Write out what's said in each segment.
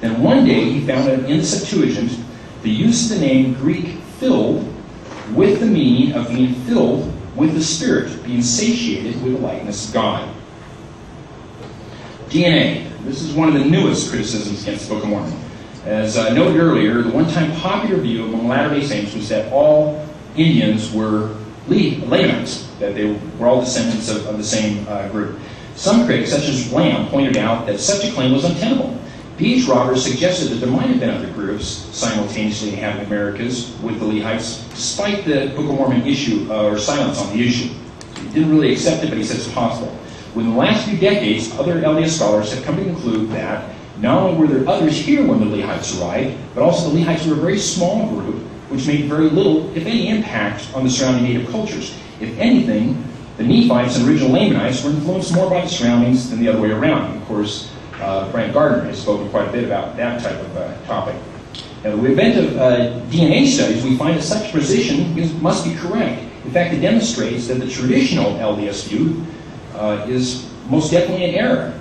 Then one day he found in the Septuagint the use of the name Greek filled with the meaning of being filled with the Spirit, being satiated with the likeness of God. DNA. This is one of the newest criticisms against the Book of Mormon. As noted earlier, the one-time popular view among Latter-day Saints was that all Indians were Lamanites, that they were all descendants of the same group. Some critics, such as Lamb, pointed out that such a claim was untenable. B.H. Roberts suggested that there might have been other groups simultaneously inhabiting Americas with the Lehites, despite the Book of Mormon issue or silence on the issue. He didn't really accept it, but he said it's possible. Within the last few decades, other LDS scholars have come to conclude that not only were there others here when the Lehites arrived, but also the Lehites were a very small group, which made very little, if any, impact on the surrounding native cultures. If anything, the Nephites and original Lamanites were influenced more by the surroundings than the other way around. Of course, Brent Gardner has spoken quite a bit about that type of topic. Now, with the event of DNA studies, we find that such position must be correct. In fact, it demonstrates that the traditional LDS view is most definitely an error,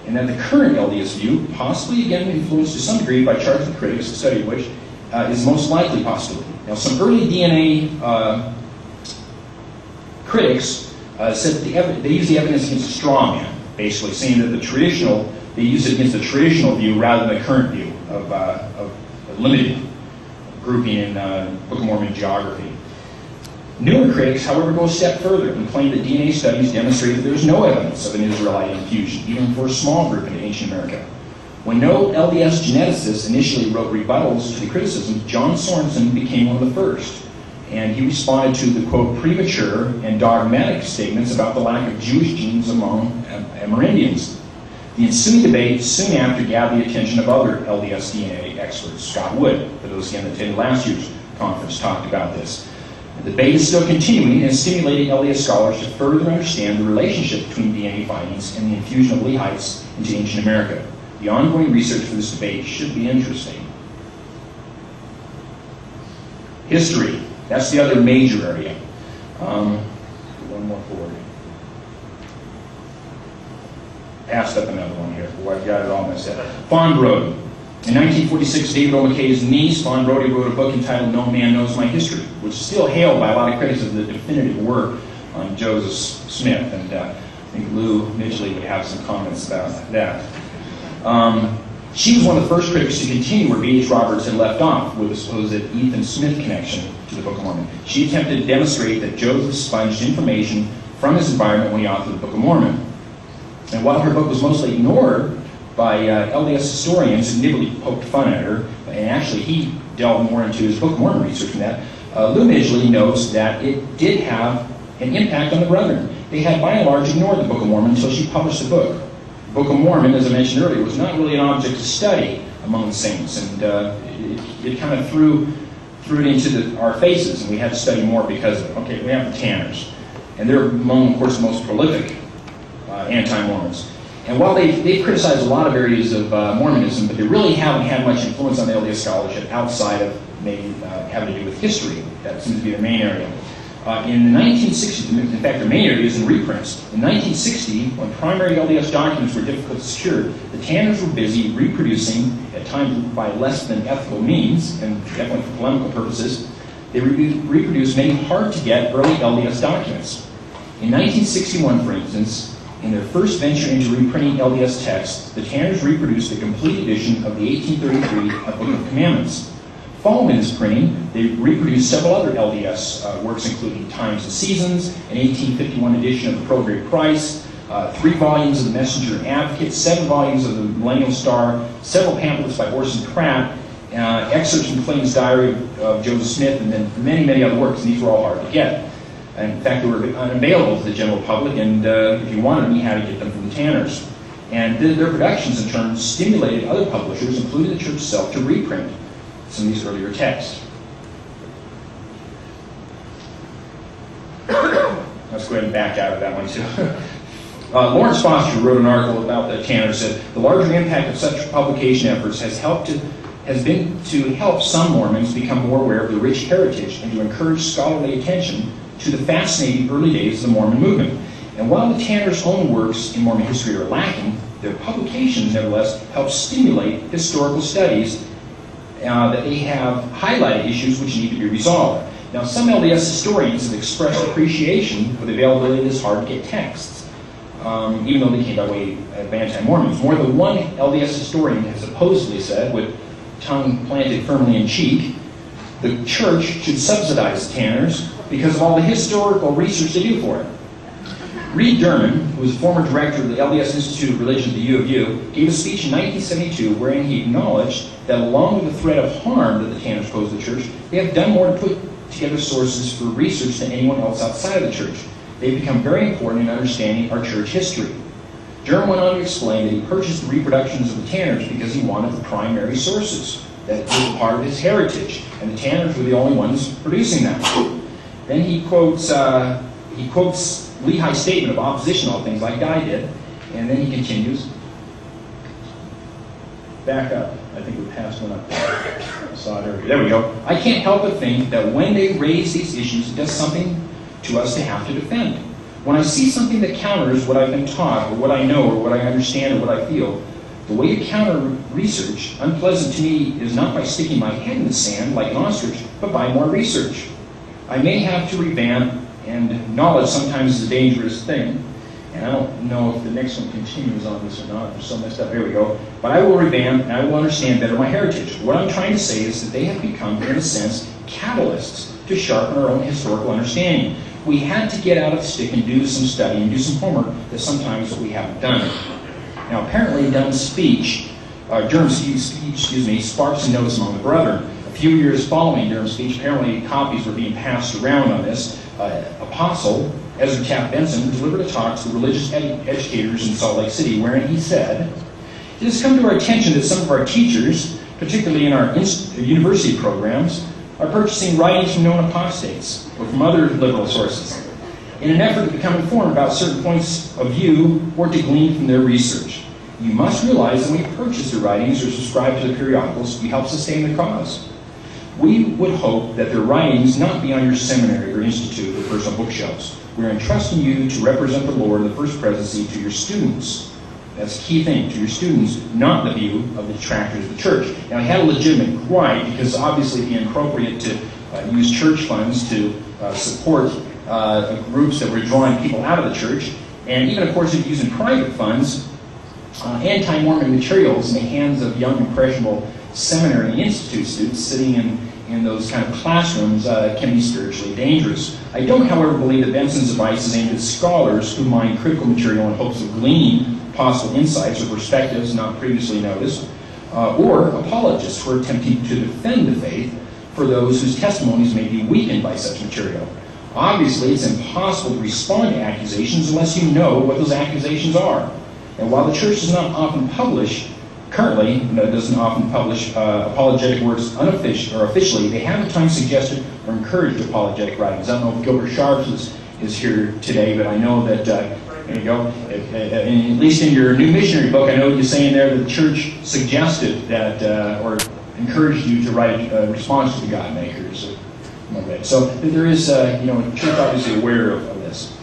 and that the current LDS view, possibly again influenced to some degree by charts and critics, the study of which is most likely possibility. Now, some early DNA critics said that they use the evidence against a straw man, basically saying that they use it against the traditional view rather than the current view of limited grouping in Book of Mormon geography. Newer critics, however, go a step further and claim that DNA studies demonstrate that there is no evidence of an Israelite infusion, even for a small group in ancient America. When no LDS geneticists initially wrote rebuttals to the criticism, John Sorensen became one of the first. And he responded to the, quote, premature and dogmatic statements about the lack of Jewish genes among Amerindians. The ensuing debate soon after gathered the attention of other LDS DNA experts. Scott Wood, for those again that attended last year's conference, talked about this. The debate is still continuing and stimulating LDS scholars to further understand the relationship between DNA findings and the infusion of Lehites into ancient America. The ongoing research for this debate should be interesting. History. That's the other major area. One more forward. Passed up another one here. Boy, I've got it all messed up. Fawn Brody. In 1946, David O. McKay's niece, Fawn Brody, wrote a book entitled No Man Knows My History, which is still hailed by a lot of critics as the definitive work on Joseph Smith, and I think Lou Midgley would have some comments about that. She was one of the first critics to continue where B.H. Roberts had left off with the supposed Ethan Smith connection to the Book of Mormon. She attempted to demonstrate that Joseph sponged information from his environment when he authored the Book of Mormon. And while her book was mostly ignored by LDS historians who nibbly poked fun at her, and actually he delved more into his Book of Mormon research than that, Lou Midgley notes that it did have an impact on the Brethren. They had by and large ignored the Book of Mormon until she published the book. The Book of Mormon, as I mentioned earlier, was not really an object of study among the saints, and it kind of threw it into our faces, and we had to study more because of it. Okay, we have the Tanners, and they're among, of course, the most prolific anti-Mormons. And while they've criticized a lot of areas of Mormonism, but they really haven't had much influence on the LDS scholarship outside of maybe having to do with history. That seems to be their main area. In the 1960s, in fact, their main area is in reprints. In 1960, when primary LDS documents were difficult to secure, the Tanners were busy reproducing, at times by less than ethical means, and definitely for polemical purposes, they reproduced many hard-to-get early LDS documents. In 1961, for instance, in their first venture into reprinting LDS texts, the Tanners reproduced a complete edition of the 1833 Book of Commandments. Following this printing, they reproduced several other LDS works, including Times and Seasons, an 1851 edition of the Pro-Grade Price, 3 volumes of the Messenger and Advocate, 7 volumes of the Millennial Star, several pamphlets by Orson Pratt, excerpts from Clayton's Diary of Joseph Smith, and then many, many other works, and these were all hard to get. And in fact, they were unavailable to the general public, and if you wanted them, you had to get them from the Tanners. And their productions, in turn, stimulated other publishers, including the church itself, to reprint some of these earlier texts. Let's go ahead and back out of that one, too. Lawrence Foster wrote an article about the Tanners, said, the larger impact of such publication efforts has been to help some Mormons become more aware of the rich heritage and to encourage scholarly attention to the fascinating early days of the Mormon movement. And while the Tanners' own works in Mormon history are lacking, their publications, nevertheless, help stimulate historical studies that they have highlighted issues which need to be resolved. Now, some LDS historians have expressed appreciation for the availability of this hard-to-get texts, even though they came by way of anti-Mormons. More than one LDS historian has supposedly said, with tongue planted firmly in cheek, the church should subsidize the Tanners because of all the historical research they do for it. Reed Derman, who was a former director of the LDS Institute of Religion at the U of U, gave a speech in 1972 wherein he acknowledged that along with the threat of harm that the Tanners pose to the church, they have done more to put together sources for research than anyone else outside of the church. They've become very important in understanding our church history. Derman went on to explain that he purchased the reproductions of the Tanners because he wanted the primary sources that were part of his heritage, and the Tanners were the only ones producing them. Then he quotes Lehi's statement of opposition to all things like Guy did, and then he continues. Back up. I think we passed one up. I saw it earlier. There we go. I can't help but think that when they raise these issues, it does something to us to have to defend. When I see something that counters what I've been taught, or what I know, or what I understand, or what I feel, the way to counter research, unpleasant to me, is not by sticking my head in the sand like an ostrich, but by more research. I may have to revamp, and knowledge sometimes is a dangerous thing. And I don't know if the next one continues on this or not. I'm so messed up. Here we go. But I will revamp, and I will understand better my heritage. What I'm trying to say is that they have become, in a sense, catalysts to sharpen our own historical understanding. We had to get out of the stick and do some study and do some homework that sometimes we haven't done. Now, apparently, Durham's speech, sparks a notice among the brethren. A few years following Durham's speech, apparently copies were being passed around on this. Apostle Ezra Taft Benson delivered a talk to religious educators in Salt Lake City, wherein he said, "It has come to our attention that some of our teachers, particularly in our university programs, are purchasing writings from known apostates or from other liberal sources in an effort to become informed about certain points of view or to glean from their research. You must realize that when we purchase their writings or subscribe to the periodicals, we help sustain the cause. We would hope that their writings not be on your seminary or institute or personal bookshelves. We're entrusting you to represent the Lord in the first presidency to your students." That's a key thing, to your students, not the view of the detractors of the church. Now, he had a legitimate gripe, because obviously it would be inappropriate to use church funds to support groups that were drawing people out of the church. And even, of course, if using private funds, anti-Mormon materials in the hands of young, impressionable seminary and institute students sitting in those kind of classrooms can be spiritually dangerous. I don't, however, believe that Benson's advice is aimed at scholars who mine critical material in hopes of gleaning possible insights or perspectives not previously noticed, or apologists who are attempting to defend the faith for those whose testimonies may be weakened by such material. Obviously, it's impossible to respond to accusations unless you know what those accusations are. And while the church does not often publish, currently doesn't often publish apologetic works unofficially or officially, they have at times suggested or encouraged apologetic writings. I don't know if Gilbert Sharps is here today, but I know that, there you go, at least in your New Missionary book, I know you're saying there that the church suggested that, or encouraged you to write a response to the God makers. So there is, the church obviously aware of this.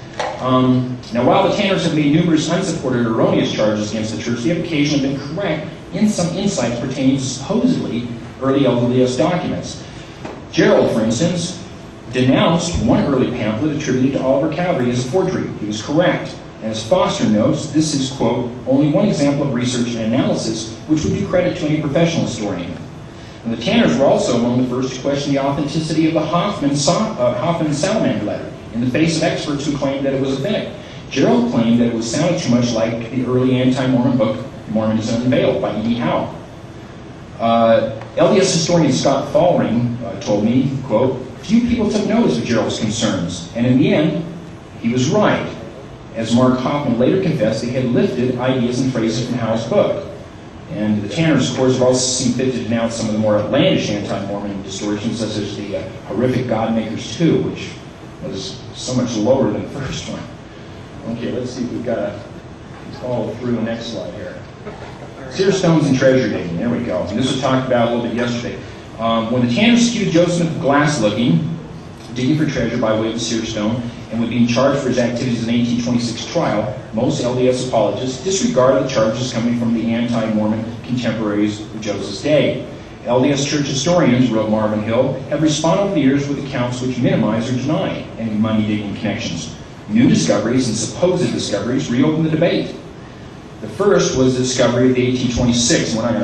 Now, while the Tanners have made numerous unsupported erroneous charges against the church, they have occasionally been correct in some insights pertaining to supposedly early LDS documents. Gerald, for instance, denounced one early pamphlet attributed to Oliver Cowdery as a forgery. He was correct. And as Foster notes, this is, quote, only one example of research and analysis which would do credit to any professional historian. And the Tanners were also among the first to question the authenticity of the Hoffman and Salamander letter in the face of experts who claimed that it was authentic. Gerald claimed that it sounded too much like the early anti-Mormon book, Mormonism Unveiled, by E.D. Howe. LDS historian Scott Fallring told me, quote, few people took notice of Gerald's concerns, and in the end, he was right. As Mark Hoffman later confessed, they had lifted ideas and phrases from Howe's book. And the Tanners, of course, have also seen fit to denounce some of the more outlandish anti-Mormon distortions, such as the horrific God Makers 2, which was so much lower than the first one. Okay, let's see if we've got to follow through the next slide here. Seer stones and treasure digging. There we go. And this was talked about a little bit yesterday. When the Tanners skewed Joseph Glass looking, digging for treasure by way of the seer stone, and would be in charge for his activities in the 1826 trial, most LDS apologists disregard the charges coming from the anti-Mormon contemporaries of Joseph's day. LDS church historians, wrote Marvin Hill, have responded over the years with accounts which minimize or deny any money-digging connections. New discoveries and supposed discoveries reopen the debate. The first was the discovery of the 1826, and we're not going to